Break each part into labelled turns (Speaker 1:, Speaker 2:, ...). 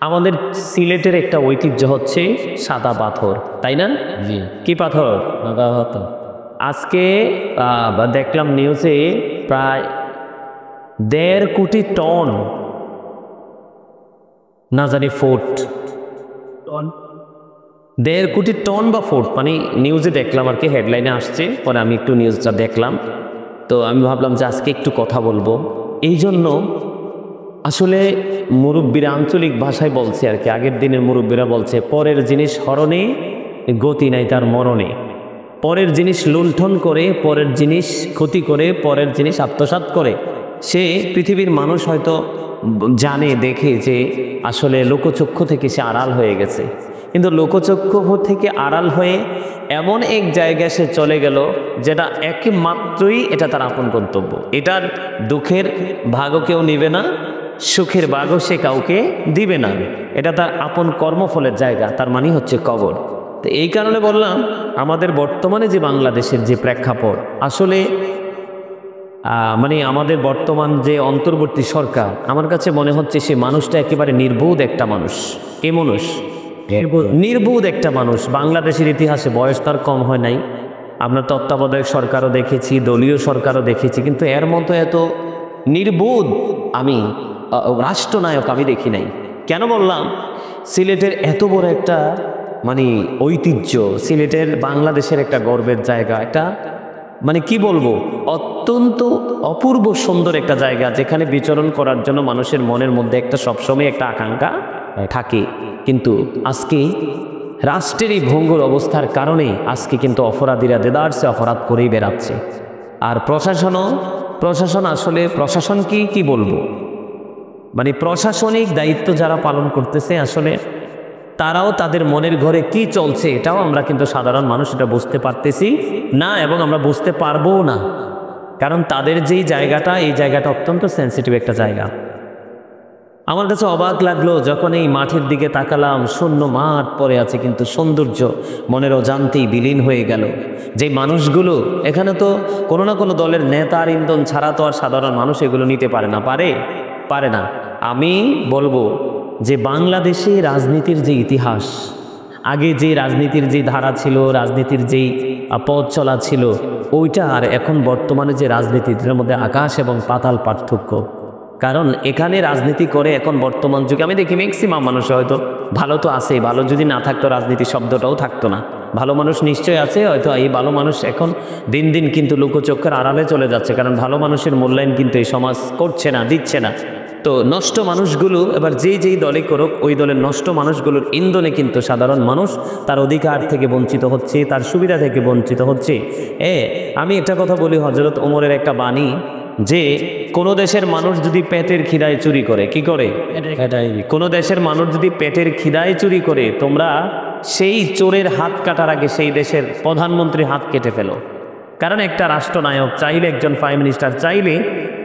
Speaker 1: আমাদের সিলেটের একটা ঐতিহ্য হচ্ছে সাদা পাথর, তাই না?
Speaker 2: জি,
Speaker 1: কি পাথর?
Speaker 2: সাদা পাথর।
Speaker 1: আজকে দেখলাম নিউজে প্রায় ১.৫ কোটি টন না জানি ফুট, ১.৫ কোটি টন বা ফুট, মানে নিউজে দেখলাম আর কি, হেডলাইনে আসছে, পরে আমি একটু নিউজটা দেখলাম, তো আমি ভাবলাম যে আজকে একটু কথা বলবো। এই জন্য আসলে মুরব্বীরা আঞ্চলিক ভাষায় বলছে আর কি, আগের দিনের মুরব্বীরা বলছে পরের জিনিস হরণে গতি নাই তার মরণে। পরের জিনিস লুণ্ঠন করে, পরের জিনিস ক্ষতি করে, পরের জিনিস আত্মসাৎ করে সে পৃথিবীর মানুষ হয়তো জানে দেখে যে আসলে লোকচক্ষু থেকে সে আড়াল হয়ে গেছে, কিন্তু লোকচক্ষু থেকে আড়াল হয়ে এমন এক জায়গায় সে চলে গেল যেটা একমাত্রই এটা তার আপন গন্তব্য। এটার দুঃখের ভাগও কেউ নিবে না, সুখের ভাগও সে কাউকে দিবে না, এটা তার আপন কর্মফলের জায়গা, তার মানে হচ্ছে কবর। তো এই কারণে বললাম আমাদের বর্তমানে যে বাংলাদেশের যে প্রেক্ষাপট, আসলে মানে আমাদের বর্তমান যে অন্তর্বর্তী সরকার, আমার কাছে মনে হচ্ছে সে মানুষটা একেবারে নির্বোধ একটা মানুষ। কে মানুষ? নির্বোধ একটা মানুষ। বাংলাদেশের ইতিহাসে বয়স তার কম হয় নাই, আমরা তত্ত্বাবধায়ক সরকারও দেখেছি, দলীয় সরকারও দেখেছি, কিন্তু এর মতো এত নির্বোধ আমি রাষ্ট্রনায়ক আমি দেখি নাই। কেন বললাম? সিলেটের এত বড় একটা মানে ঐতিহ্য, সিলেটের বাংলাদেশের একটা গর্বের জায়গা, একটা মানে কি বলবো, অত্যন্ত অপূর্ব সুন্দর একটা জায়গা, যেখানে বিচরণ করার জন্য মানুষের মনের মধ্যে একটা সবসময় একটা আকাঙ্ক্ষা থাকে। কিন্তু আজকে রাষ্ট্রের এই ভঙ্গুর অবস্থার কারণে আজকে কিন্তু অপরাধীরা দেদারসে অপরাধ করেই বেড়াচ্ছে। আর প্রশাসন আসলে প্রশাসন কি বলবো, মানে প্রশাসনিক দায়িত্ব যারা পালন করতেছে আসলে তারাও তাদের মনের ঘরে কি চলছে এটাও আমরা কিন্তু সাধারণ মানুষ এটা বুঝতে পারতেছি না, এবং আমরা বুঝতে পারবো না, কারণ তাদের যেই জায়গাটা, এই জায়গাটা অত্যন্ত সেন্সিটিভ একটা জায়গা। আমার কাছে অবাক লাগলো যখন এই মাঠের দিকে তাকালাম, শূন্য মাঠ পড়ে আছে, কিন্তু সৌন্দর্য মনের অজান্তেই বিলীন হয়ে গেল। যে মানুষগুলো এখানে, তো কোনো না কোনো দলের নেতার ইন্ধন ছাড়া তো আর সাধারণ মানুষ এগুলো নিতে পারে না। আমি বলবো যে বাংলাদেশে রাজনীতির যে ইতিহাস, আগে যে রাজনীতির যে ধারা ছিল, রাজনীতির যেই পথ চলা ছিল, ওইটা আর এখন বর্তমানে যে রাজনীতির মধ্যে আকাশ এবং পাতাল পার্থক্য। কারণ এখানে রাজনীতি করে এখন বর্তমান যুগে আমি দেখি ম্যাক্সিমাম মানুষ হয়তো ভালো তো আছে, ভালো যদি না থাকতো রাজনীতি শব্দটাও থাকতো না, ভালো মানুষ নিশ্চয় আছে, হয়তো এই ভালো মানুষ এখন দিন দিন কিন্তু লোকচক্ষুর আড়ালে চলে যাচ্ছে, কারণ ভালো মানুষের মূল্যায়ন কিন্তু এই সমাজ করছে না, দিচ্ছে না। তো নষ্ট মানুষগুলো এবার যেই দলে করুক, ওই দলের নষ্ট মানুষগুলোর ইন্ধনে কিন্তু সাধারণ মানুষ তার অধিকার থেকে বঞ্চিত হচ্ছে, তার সুবিধা থেকে বঞ্চিত হচ্ছে। আমি একটা কথা বলি, হযরত ওমরের একটা বাণী, যে কোনো দেশের মানুষ যদি পেটের খিদায় চুরি করে, কি করে? কোনো দেশের মানুষ যদি পেটের খিদায় চুরি করে, তোমরা সেই চোরের হাত কাটার আগে সেই দেশের প্রধানমন্ত্রী হাত কেটে ফেলো। কারণ একটা রাষ্ট্রনায়ক চাইলে, একজন প্রাইম মিনিস্টার চাইলে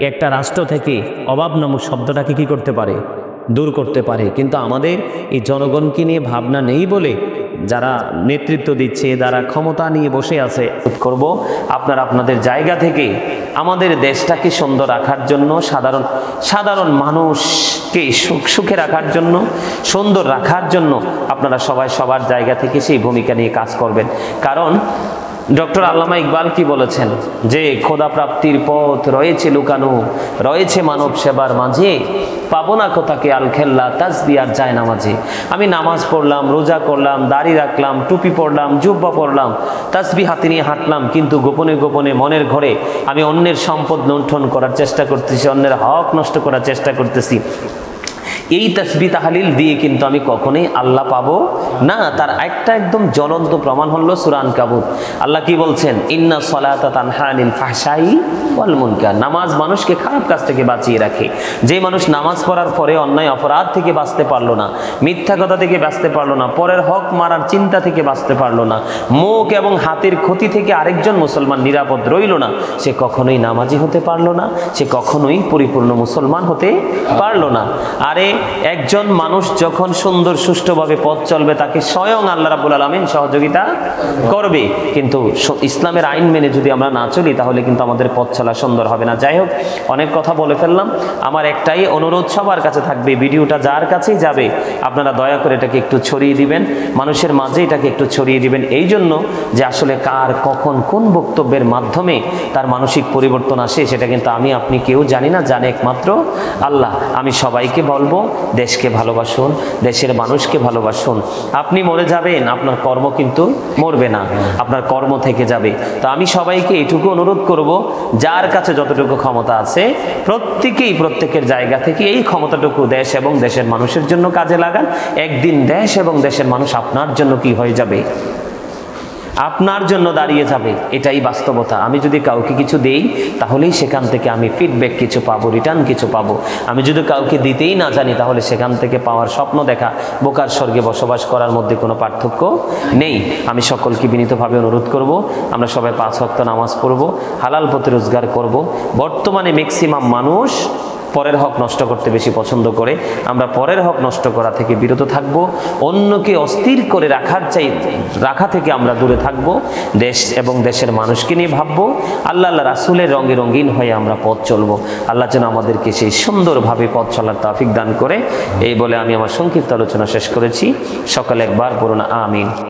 Speaker 1: একটা রাষ্ট্র থেকে অভাব নামক শব্দটাকে কি করতে পারে? দূর করতে পারে। কিন্তু আমাদের এই জনগণকে নিয়ে ভাবনা নেই বলে যারা নেতৃত্ব দিচ্ছে, যারা ক্ষমতা নিয়ে বসে আছে, করব আপনারা আপনাদের জায়গা থেকে আমাদের দেশটাকে সুন্দর রাখার জন্য, সাধারণ মানুষকে সুখে রাখার জন্য, সুন্দর রাখার জন্য আপনারা সবাই সবার জায়গা থেকে সেই ভূমিকা নিয়ে কাজ করবেন। কারণ ডক্টর আল্লামা ইকবাল কি বলেছেন, যে খোদা প্রাপ্তির পথ রয়েছে লুকানো, রয়েছে মানব সেবার মাঝে, পাবো না কোথাকে আলখেল্লা তাসবিহ আর যায় নামাজে। আমি নামাজ পড়লাম, রোজা করলাম, দাড়ি রাখলাম, টুপি পরলাম, জুব্বা পরলাম, তাসবিহ হাতে নিয়ে হাঁটলাম, কিন্তু গোপনে গোপনে মনের ঘরে আমি অন্যের সম্পদ লুণ্ঠন করার চেষ্টা করতেছি, অন্যের হক নষ্ট করার চেষ্টা করতেছি। এই তাসবিহ তাহলিল দিয়ে কিন্তু আমি কখনোই আল্লাহ পাবো না। তার একটা একদম জ্বলন্ত প্রমাণ হলো সূরা আনকাবুত। আল্লাহ কি বলছেন? ইন্না সলাতা তানহা আনিল ফাহশাই ওয়াল মুনকার। নামাজ মানুষকে খারাপ কাজ থেকে বাঁচিয়ে রাখে। যে মানুষ নামাজ পড়ার পরে অন্যায় অপরাধ থেকে বাঁচতে পারলো না, মিথ্যা কথা থেকে বাঁচতে পারলো না, পরের হক মারার চিন্তা থেকে বাঁচতে পারলো না, মুখ এবং হাতের ক্ষতি থেকে আরেকজন মুসলমান নিরাপদ রইল না, সে কখনোই নামাজি হতে পারলো না, সে কখনোই পরিপূর্ণ মুসলমান হতে পারলো না। আরে একজন মানুষ যখন সুন্দর সুষ্ঠুভাবে পথ চলবে তাকে স্বয়ং আল্লাহ রাব্বুল আলামিন সহযোগিতা করবে। কিন্তু ইসলামের আইন মেনে যদি আমরা না চলি তাহলে কিন্তু আমাদের পথ চলা সুন্দর হবে না। যাই হোক, অনেক কথা বলে ফেললাম। আমার একটাই অনুরোধ সবার কাছে থাকবে, ভিডিওটা যার কাছেই যাবে আপনারা দয়া করে এটাকে একটু ছড়িয়ে দিবেন, মানুষের মাঝে এটাকে একটু ছড়িয়ে দিবেন, এই জন্য যে আসলে কার কখন কোন বক্তব্যের মাধ্যমে তার মানসিক পরিবর্তন আসে সেটা কিন্তু আমি আপনি কেউ জানি না, জানে একমাত্র আল্লাহ। আমি সবাইকে বলবো, দেশকে ভালোবাসুন, দেশের মানুষকে ভালোবাসুন। আপনি মরে যাবেন, আপনার কর্ম কিন্তু মরবে না, আপনার কর্ম থেকে যাবে। তো আমি সবাইকে এইটুকু অনুরোধ করব, যার কাছে যতটুকু ক্ষমতা আছে প্রত্যেকেই প্রত্যেকের জায়গা থেকে এই ক্ষমতাটুকু দেশ এবং দেশের মানুষের জন্য কাজে লাগান। একদিন দেশ এবং দেশের মানুষ আপনার জন্য কি হয়ে যাবে, আপনার জন্য দাঁড়িয়ে যাবে, এটাই বাস্তবতা। আমি যদি কাউকে কিছু দেই তাহলেই সেখান থেকে আমি ফিডব্যাক কিছু পাবো, রিটার্ন কিছু পাবো। আমি যদি কাউকে দিতেই না জানি তাহলে সেখান থেকে পাওয়ার স্বপ্ন দেখা বোকার স্বর্গে বসবাস করার মধ্যে কোনো পার্থক্য নেই। আমি সকলকে বিনীতভাবে অনুরোধ করব, আমরা সবাই 5 ওয়াক্ত নামাজ পড়ব, হালাল পথে রোজগার করব। বর্তমানে ম্যাক্সিমাম মানুষ পরের হক নষ্ট করতে বেশি পছন্দ করে। আমরা পরের হক নষ্ট করা থেকে বিরত থাকব, অন্যকে অস্থির করে রাখা থেকে আমরা দূরে থাকব, দেশ এবং দেশের মানুষকে নিয়ে ভাববো, আল্লাহ রাসূলের রঙে রঙিন হয়ে আমরা পথ চলব। আল্লাহ যেন আমাদেরকে সেই সুন্দরভাবে পথ চলার তৌফিক দান করে। এই বলে আমি আমার সংক্ষিপ্ত আলোচনা শেষ করেছি। সকালে একবার পড়ুন আমিন।